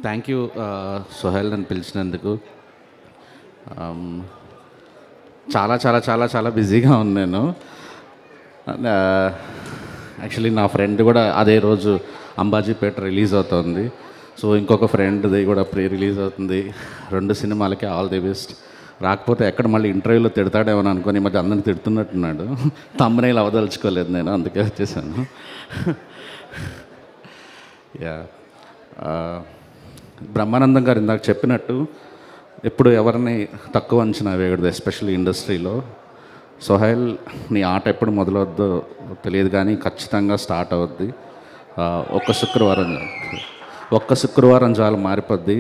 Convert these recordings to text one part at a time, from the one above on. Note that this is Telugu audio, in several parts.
థ్యాంక్ యూ సోహెల్ నన్ను పిలిచినందుకు. చాలా చాలా చాలా చాలా బిజీగా ఉన్నాను. యాక్చువల్లీ నా ఫ్రెండ్ కూడా అదే రోజు అంబాజీపేట రిలీజ్ అవుతుంది. సో ఇంకొక ఫ్రెండ్ది కూడా ప్రీ రిలీజ్ అవుతుంది. 2 సినిమాలకి ఆల్ ది బెస్ట్. రాకపోతే ఎక్కడ మళ్ళీ ఇంటర్వ్యూలో తిడతాడేమో అనుకొని ఈ మధ్య అందరిని తిడుతున్నట్టున్నాడు. తమ్మునేలు అవదలుచుకోలేదు నేను, అందుకే వచ్చేసాను. యా, బ్రహ్మానందం గారు ఇందాక చెప్పినట్టు ఎప్పుడు ఎవరిని తక్కువ అంచనా వేయకూడదు, ఎస్పెషల్లీ ఇండస్ట్రీలో. సోహెల్, నీ ఆట ఎప్పుడు మొదలవుద్దో తెలియదు కానీ ఖచ్చితంగా స్టార్ట్ అవుద్ది. ఒక్క శుక్రవారం చాలు మారిపోద్ది.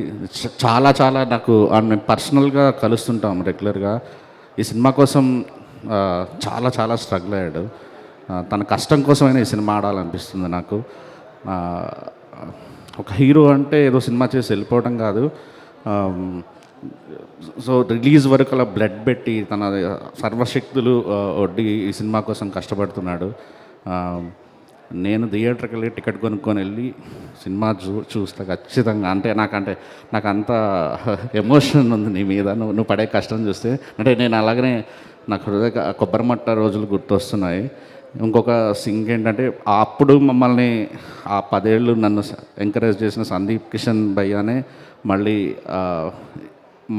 చాలా చాలా నాకు మేము పర్సనల్గా కలుస్తుంటాం రెగ్యులర్గా. ఈ సినిమా కోసం చాలా చాలా స్ట్రగుల్ అయ్యాడు. తన కష్టం కోసమైనా ఈ సినిమా ఆడాలనిపిస్తుంది నాకు. ఒక హీరో అంటే ఏదో సినిమా చేసి వెళ్ళిపోవడం కాదు. సో రిలీజ్ వరకు అలా బ్లడ్ పెట్టి తన సర్వశక్తులు ఒడ్డి ఈ సినిమా కోసం కష్టపడుతున్నాడు. నేను థియేటర్కి వెళ్ళి టికెట్ కొనుక్కొని వెళ్ళి సినిమా చూస్తా ఖచ్చితంగా. నాకు అంత ఎమోషన్ ఉంది నీ మీద, నువ్వు పడే కష్టం చూస్తే. అంటే నేను అలాగనే నాకు హృదయ కొబ్బరిమట్ట రోజులు గుర్తొస్తున్నాయి. ఇంకొక సింగ్ ఏంటంటే, అప్పుడు మమ్మల్ని ఆ 10 ఏళ్ళు నన్ను ఎంకరేజ్ చేసిన సందీప్ కిషన్ భయ్యానే మళ్ళీ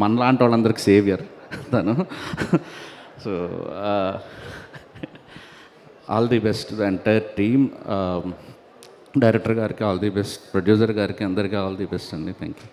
మనలాంటి వాళ్ళందరికీ సేవియర్ తను. So all the best the entire team. Director గారికి ఆల్ ది బెస్ట్, ప్రొడ్యూసర్ గారికి అందరికీ ఆల్ ది బెస్ట్ అండి. Thank you.